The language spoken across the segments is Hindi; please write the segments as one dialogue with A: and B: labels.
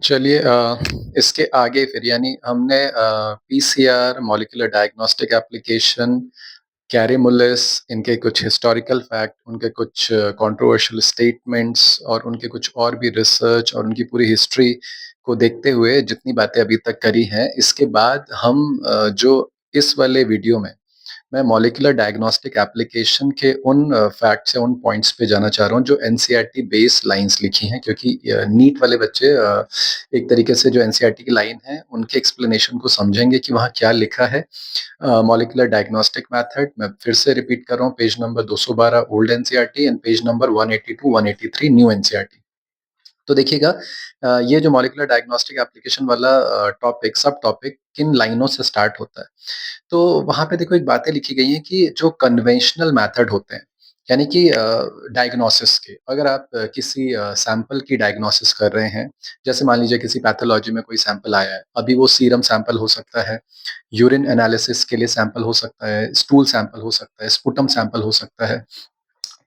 A: चलिए इसके आगे फिर यानी हमने पीसीआर, मॉलिक्यूलर डायग्नोस्टिक एप्लीकेशन, कैरीमुलिस, इनके कुछ हिस्टोरिकल फैक्ट, उनके कुछ कंट्रोवर्शियल स्टेटमेंट्स और उनके कुछ और भी रिसर्च और उनकी पूरी हिस्ट्री को देखते हुए जितनी बातें अभी तक करी हैं, इसके बाद हम जो इस वाले वीडियो में मैं मॉलिक्यूलर डायग्नोस्टिक एप्लीकेशन के उन फैक्ट्स या उन पॉइंट्स पे जाना चाह रहा हूँ जो एनसीईआरटी बेस लाइंस लिखी हैं, क्योंकि नीट वाले बच्चे एक तरीके से जो एनसीईआरटी की लाइन है उनके एक्सप्लेनेशन को समझेंगे कि वहाँ क्या लिखा है। मॉलिक्यूलर डायग्नोस्टिक मेथड मैं फिर से रिपीट कर रहा हूँ, page number 212 old NCERT and page number 182 183 new NCERT. तो देखिएगा, ये जो मॉलिक्यूलर डायग्नोस्टिक एप्लीकेशन वाला टॉपिक, सब टॉपिक किन लाइनों से स्टार्ट होता है। तो वहाँ पे देखो एक बातें लिखी गई हैं कि जो कन्वेंशनल मेथड होते हैं, यानी कि डायग्नोसिस के, अगर आप किसी सैंपल की डायग्नोसिस कर रहे हैं, जैसे मान लीजिए किसी पैथोलॉजी में कोई सैंपल आया है, अभी वो सीरम सैंपल हो सकता है, यूरिन एनालिसिस के लिए सैंपल हो सकता है, स्टूल सैंपल हो सकता है, स्पुटम सैंपल हो सकता है।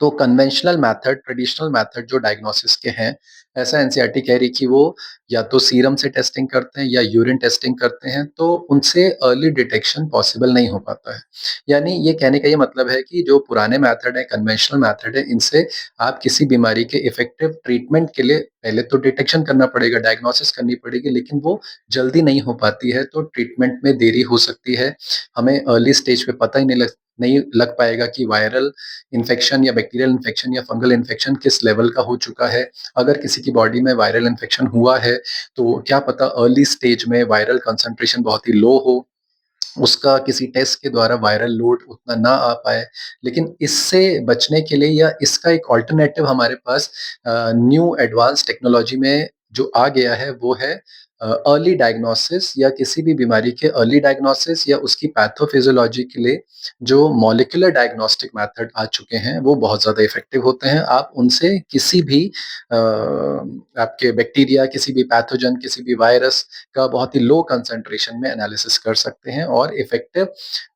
A: तो कन्वेंशनल मेथड, ट्रेडिशनल मेथड जो डायग्नोसिस के हैं, ऐसा एनसीईआरटी कह रही कि वो या तो सीरम से टेस्टिंग करते हैं या यूरिन टेस्टिंग करते हैं, तो उनसे अर्ली डिटेक्शन पॉसिबल नहीं हो पाता है। यानी ये कहने का ये मतलब है कि जो पुराने मेथड है, कन्वेंशनल मेथड है, इनसे आप किसी बीमारी के इफेक्टिव ट्रीटमेंट के लिए पहले तो डिटेक्शन करना पड़ेगा, डायग्नोसिस करनी पड़ेगी, लेकिन वो जल्दी नहीं हो पाती है, तो ट्रीटमेंट में देरी हो सकती है। हमें अर्ली स्टेज पे पता ही नहीं लग पाएगा कि वायरल इन्फेक्शन या बैक्टीरियल इन्फेक्शन या फंगल इन्फेक्शन किस लेवल का हो चुका है। अगर किसी की बॉडी में वायरल इन्फेक्शन हुआ है, तो क्या पता अर्ली स्टेज में वायरल कंसंट्रेशन बहुत ही लो हो, उसका किसी टेस्ट के द्वारा वायरल लोड उतना ना आ पाए। लेकिन इससे बचने के लिए या इसका एक अल्टरनेटिव हमारे पास न्यू एडवांस टेक्नोलॉजी में जो आ गया है, वो है अर्ली डायग्नोसिस, या किसी भी बीमारी के अर्ली डायग्नोसिस या उसकी पैथोफिजियोलॉजी के लिए जो मॉलिक्यूलर डायग्नोस्टिक मेथड आ चुके हैं, वो बहुत ज़्यादा इफेक्टिव होते हैं। आप उनसे किसी भी आपके बैक्टीरिया, किसी भी पैथोजन, किसी भी वायरस का बहुत ही लो कंसंट्रेशन में एनालिसिस कर सकते हैं और इफेक्टिव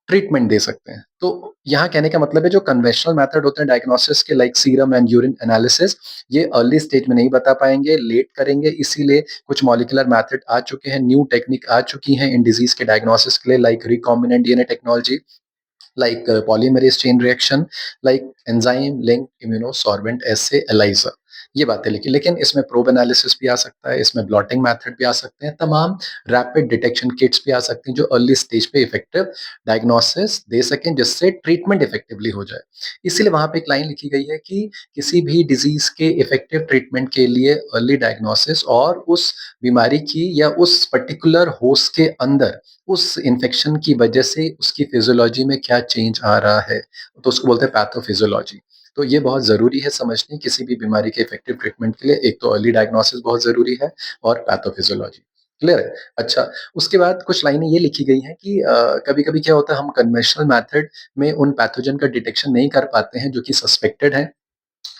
A: ट्रीटमेंट दे सकते हैं। तो यहाँ कहने का मतलब है जो कन्वेंशनल मेथड होते हैं डायग्नोसिस के, like serum and urine analysis, ये अर्ली स्टेज में नहीं बता पाएँगे, लेट करेंगे, इसीलिए कुछ मॉलिक्यूलर मेथड आ चुके हैं, न्यू टेक्निक आ चुकी हैं इन डिजीज़ के डायग्नोसिस के लिए, like recombinant DNA technology, like polymerase chain reaction, like enzyme linked immunosorbent assay ELISA। ये बातें लिखी, लेकिन इसमें प्रोब एनालिसिस भी आ सकता है, इसमें ब्लॉटिंग मेथड भी आ सकते हैं, तमाम रैपिड डिटेक्शन किट्स भी आ सकती हैं जो अर्ली स्टेज पे इफेक्टिव डायग्नोसिस दे सकें, जिससे ट्रीटमेंट इफेक्टिवली हो जाए। इसीलिए वहाँ पे एक लाइन लिखी गई है कि किसी भी डिजीज के इफेक्टिव ट्रीटमेंट के लिए अर्ली डायग्नोसिस और उस बीमारी की या उस पर्टिकुलर होस्ट के अंदर उस इन्फेक्शन की वजह से उसकी फिजियोलॉजी में क्या चेंज आ रहा है, तो उसको बोलते हैं पैथोफिजियोलॉजी। तो ये बहुत ज़रूरी है समझनी किसी भी बीमारी के इफेक्टिव ट्रीटमेंट के लिए, एक तो अर्ली डायग्नोसिस बहुत ज़रूरी है और पैथोफिजियोलॉजी। क्लियर है? अच्छा, उसके बाद कुछ लाइनें ये लिखी गई हैं कि कभी-कभी क्या होता है, हम कन्वेंशनल मेथड में उन पैथोजन का डिटेक्शन नहीं कर पाते हैं जो कि सस्पेक्टेड हैं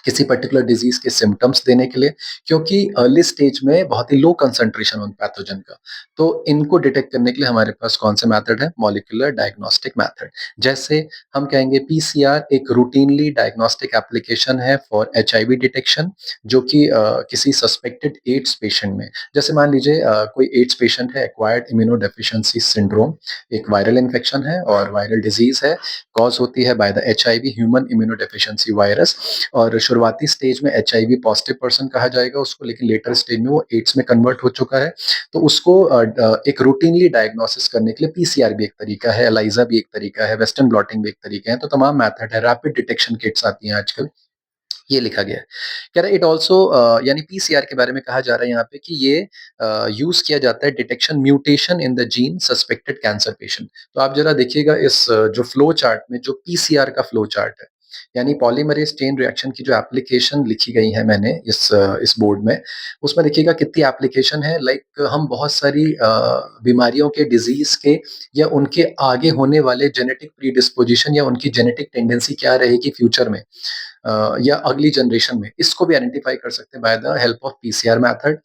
A: किसी पर्टिकुलर डिजीज के सिम्पटम्स देने के लिए, क्योंकि अर्ली स्टेज में बहुत ही लो कंसंट्रेशन उन पैथोजन का। तो इनको डिटेक्ट करने के लिए हमारे पास कौन से मेथड है? Molecular diagnostic method. जैसे हम कहेंगे पीसीआर एक रूटीनली डायग्नोस्टिक एप्लीकेशन है फॉर एचआईवी डिटेक्शन, जो कि किसी सस्पेक्टेड एड्स पेशेंट में, जैसे मान लीजिए कोई एड्स पेशेंट है, एक्वायर्ड इम्यूनोडेफिशिएंसी सिंड्रोम, एक वायरल इन्फेक्शन है और वायरल डिजीज है, कॉज होती है by the HIV human immunodeficiency virus, और शुरुआती स्टेज में एचआईवी पॉजिटिव पर्सन कहा जाएगा उसको, लेकिन लेटर स्टेज में वो एड्स में कन्वर्ट हो चुका है। तो उसको एक रूटीनली डायग्नोसिस करने के लिए पीसीआर भी एक तरीका है, एलाइजा भी एक तरीका है, वेस्टर्न ब्लॉटिंग भी एक तरीका है, तो तमाम मेथड है, रैपिड डिटेक्शन किट्स आती हैं आजकल। ये लिखा गया है। कह रहा है इट आल्सो यानी पीसीआर के बारे में कहा जा रहा है यहाँ पे कि ये यूज़ किया जाता है detection mutation in the gene suspected cancer patient. तो आप ज़रा देखिएगा इस जो फ्लो चार्ट में जो पीसीआर का फ्लो चार्ट है, यानी पॉलीमरेज़ चेन रिएक्शन की जो एप्लीकेशन लिखी गई है मैंने इस बोर्ड में, उसमें देखिएगा कितनी एप्लीकेशन है, लाइक हम बहुत सारी बीमारियों के, डिज़ीज़ के या उनके आगे होने वाले जेनेटिक प्रीडिस्पोज़िशन या उनकी जेनेटिक टेंडेंसी क्या रहेगी फ्यूचर में, या अगली जनरेशन में, इसको भी आइडेंटिफाई कर सकते हैं by the help of PCR method.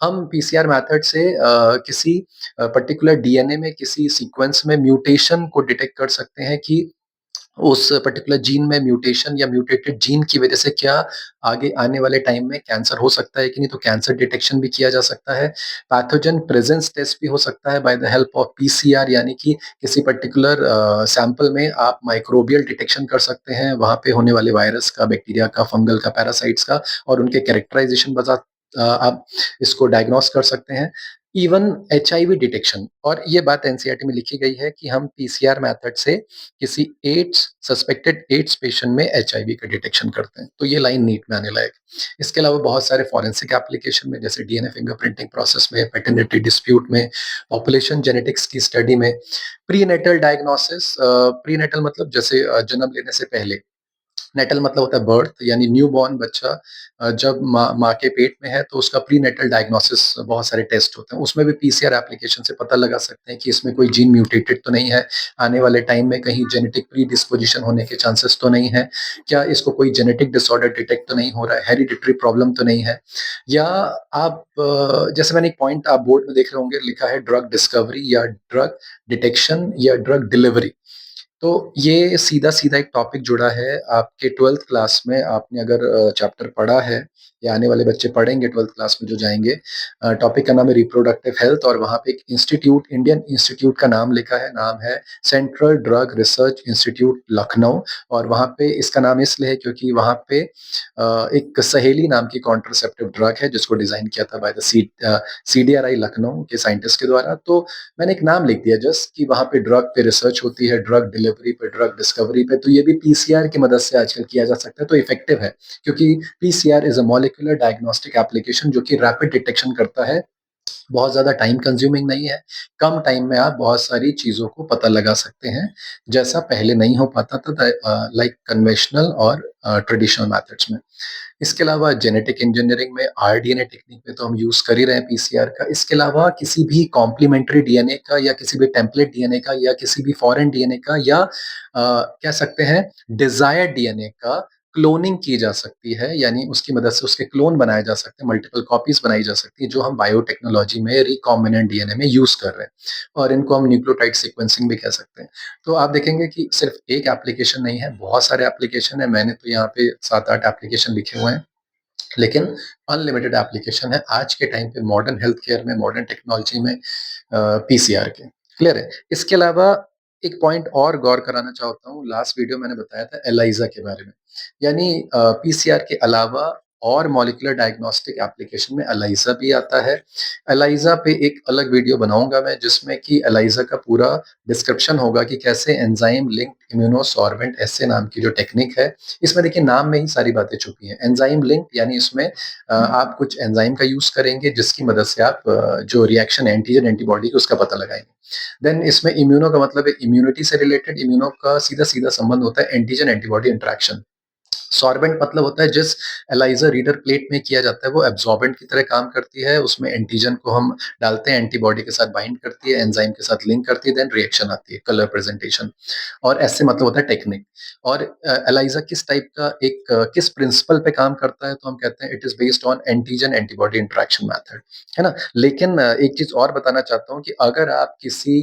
A: हम पीसीआर मेथड से किसी पर्टिकुलर डीएनए में किसी सीक्वेंस में म्यूटेशन को डिटेक्ट कर सकते हैं कि उस पर्टिकुलर जीन में म्यूटेशन या म्यूटेटेड जीन की वजह से क्या आगे आने वाले टाइम में कैंसर हो सकता है कि नहीं, तो कैंसर डिटेक्शन भी किया जा सकता है। पैथोजन प्रेजेंस टेस्ट भी हो सकता है bye the help of PCR, यानी कि किसी पर्टिकुलर सैंपल में आप माइक्रोबियल डिटेक्शन कर सकते हैं, वहाँ पे होने वाले वायरस का, बैक्टीरिया का, फंगल का, पैरासाइट्स का, और उनके कैरेक्टराइजेशन बता आप इसको डायग्नोस कर सकते हैं। इवन एचआईवी डिटेक्शन, और ये बात एनसीईआरटी में लिखी गई है कि हम पीसीआर मेथड से किसी एड्स सस्पेक्टेड एड्स पेशेंट में एचआईवी का डिटेक्शन करते हैं, तो ये लाइन नीट में आने लायक। इसके अलावा बहुत सारे फॉरेंसिक एप्लीकेशन में, जैसे डीएनए फिंगरप्रिंटिंग प्रोसेस में, पैटर्निटी डिस्प्यूट में, पॉपुलेशन जेनेटिक्स की स्टडी में, प्रीनेटल डायग्नोसिस, प्रीनेटल मतलब जैसे जन्म लेने से पहले, नेटल मतलब होता है बर्थ, यानी न्यू बॉर्न बच्चा जब माँ के पेट में है तो उसका प्री नेटल डायग्नोसिस बहुत सारे टेस्ट होते हैं, उसमें भी पीसीआर एप्लीकेशन से पता लगा सकते हैं कि इसमें कोई जीन म्यूटेटेड तो नहीं है, आने वाले टाइम में कहीं जेनेटिक प्री डिस्पोजिशन होने के चांसेस तो नहीं है, क्या इसको कोई जेनेटिक डिसऑर्डर डिटेक्ट तो नहीं हो रहा है, हेरिडिटरी प्रॉब्लम तो नहीं है, या आप जैसे मैंने एक पॉइंट आप बोर्ड में देख रहे होंगे, लिखा है ड्रग डिस्कवरी या ड्रग डिटेक्शन या ड्रग डिलीवरी। तो ये सीधा-सीधा एक टॉपिक जुड़ा है आपके 12th क्लास में, आपने अगर चैप्टर पढ़ा है या आने वाले बच्चे पढ़ेंगे 12th क्लास में जो जाएँगे, टॉपिक का नाम है रिप्रोडक्टिव हेल्थ, और वहाँ पे एक इंस्टीट्यूट, इंडियन इंस्टीट्यूट का नाम लिखा है, नाम है central drug research institute Lucknow, और वहाँ पे इसका नाम इसलिए है क्योंकि वहाँ पे एक सहेली नाम की कॉन्ट्रासेप्टिव ड्रग है जिसको डिज़ाइन किया था बाय द सीडीआरआई लखनऊ के साइंटिस्ट के द्वारा। तो मैंने एक नाम लिख दिया जस्ट कि वहाँ पे ड्रग पे रिसर्च होती है, ड्रग डिलीवरी पे, ड्रग डिस्कवरी पे, तो ये भी पीसीआर की मदद से आजकल किया जा सकता है, तो इफेक्टिव है, क्योंकि PCR is a molecular diagnostic application जो कि रैपिड डिटेक्शन करता है, बहुत ज़्यादा टाइम कंज्यूमिंग नहीं है, कम टाइम में आप बहुत सारी चीज़ों को पता लगा सकते हैं, जैसा पहले नहीं हो पाता था लाइक कन्वेंशनल और ट्रेडिशनल मेथड्स में। इसके अलावा जेनेटिक इंजीनियरिंग में आरडीएनए टेक्निक में तो हम यूज़ कर ही रहे हैं पीसीआर का। इसके अलावा किसी भी कॉम्प्लीमेंट्री डीएनए का या किसी भी टेम्पलेट डीएनए का या किसी भी फॉरेन डीएनए का या कह सकते हैं डिज़ायर्ड डीएनए का क्लोनिंग की जा सकती है, यानी उसकी मदद से उसके क्लोन बनाए जा सकते हैं, मल्टीपल कॉपीज़ बनाई जा सकती है, जो हम बायोटेक्नोलॉजी में रिकॉम्बिनेंट डीएनए में यूज़ कर रहे हैं, और इनको हम न्यूक्लियोटाइड सीक्वेंसिंग भी कह सकते हैं। तो आप देखेंगे कि सिर्फ एक एप्लीकेशन नहीं है, बहुत सारे एप्लीकेशन है, मैंने तो यहाँ पे 7-8 एप्लीकेशन लिखे हुए हैं। लेकिन अनलिमिटेड एप्लीकेशन है आज के टाइम पे मॉडर्न हेल्थ केयर में, मॉडर्न टेक्नोलॉजी में पीसीआर के। क्लियर है? इसके अलावा एक पॉइंट और गौर कराना चाहता हूँ, लास्ट वीडियो मैंने बताया था एलाइज़ा के बारे में। यानी पीसीआर के अलावा और मॉलिक्यूलर डायग्नोस्टिक एप्लीकेशन में एलाइज़ा भी आता है। एलाइज़ा पे एक अलग वीडियो बनाऊँगा मैं, जिसमें कि एलाइज़ा का पूरा डिस्क्रिप्शन होगा कि कैसे एंजाइम लिंक्ड इम्यूनोसॉर्बेंट एस्से नाम की जो टेक्निक है, इसमें देखिए नाम में ही सारी बातें छुपी हैं। एंजाइम लिंक यानी इसमें आप कुछ एंजाइम का यूज़ करेंगे जिसकी मदद से आप जो रिएक्शन एंटीजन एंटीबॉडी का उसका पता लगाएँगे। देन इसमें इम्यूनो का मतलब है इम्यूनिटी से रिलेटेड, इम्यूनो का सीधा-सीधा संबंध होता है एंटीजन एंटीबॉडी इंटरैक्शन। सॉर्बेंट मतलब होता है जिस एलाइज़र रीडर प्लेट में किया जाता है वो एब्सॉर्बेंट की तरह काम करती है, उसमें एंटीजन को हम डालते हैं, एंटीबॉडी के साथ बाइंड करती है, एंजाइम के साथ लिंक करती है, देन रिएक्शन आती है, कलर प्रेजेंटेशन। और एस से मतलब होता है टेक्निक। और एलाइज़ा किस टाइप का किस प्रिंसिपल पे काम करता है, तो हम कहते हैं it is based on antigen antibody interaction method, है ना? लेकिन एक चीज़ और बताना चाहता हूँ कि अगर आप किसी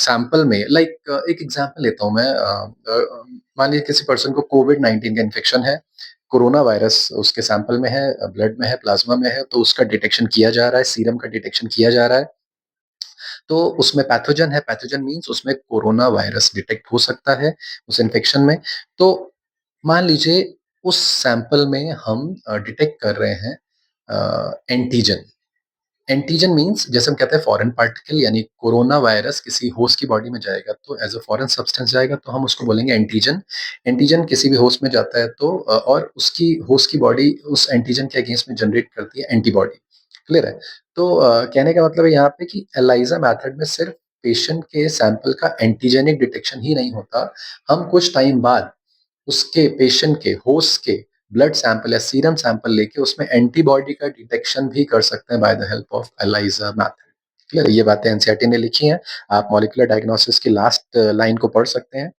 A: सैंपल में एक एग्ज़ाम्पल लेता हूँ मैं, मान लीजिए किसी पर्सन को कोविड-19 का इन्फेक्शन है, कोरोना वायरस उसके सैंपल में है, ब्लड में है, प्लाज़्मा में है, तो उसका डिटेक्शन किया जा रहा है, सीरम का डिटेक्शन किया जा रहा है। तो उसमें पैथोजन है, पैथोजन मीन्स उसमें कोरोना वायरस डिटेक्ट हो सकता है उस इन्फेक्शन में। तो मान लीजिए उस सैंपल में हम डिटेक्ट कर रहे हैं एंटीजन। एंटीजन मीन्स जैसे हम कहते हैं फॉरेन पार्टिकल, यानी कोरोना वायरस किसी होस्ट की बॉडी में जाएगा तो एज़ अ फॉरेन सब्सटेंस जाएगा तो हम उसको बोलेंगे एंटीजन। एंटीजन किसी भी होस्ट में जाता है तो और उसकी होस्ट की बॉडी उस एंटीजन के अगेंस्ट में जनरेट करती है एंटीबॉडी। क्लियर है? तो कहने का मतलब है यहाँ पे कि एलाइज़ा मेथड में सिर्फ पेशेंट के सैंपल का एंटीजेनिक डिटेक्शन ही नहीं होता, हम कुछ टाइम बाद उसके पेशेंट के, होस्ट के ब्लड सैंपल या सीरम सैंपल लेके उसमें एंटीबॉडी का डिटेक्शन भी कर सकते हैं by the help of ELISA method. Clear है? ये बातें एनसीईआरटी ने लिखी हैं। आप मॉलिक्यूलर डायग्नोसिस की लास्ट लाइन को पढ़ सकते हैं।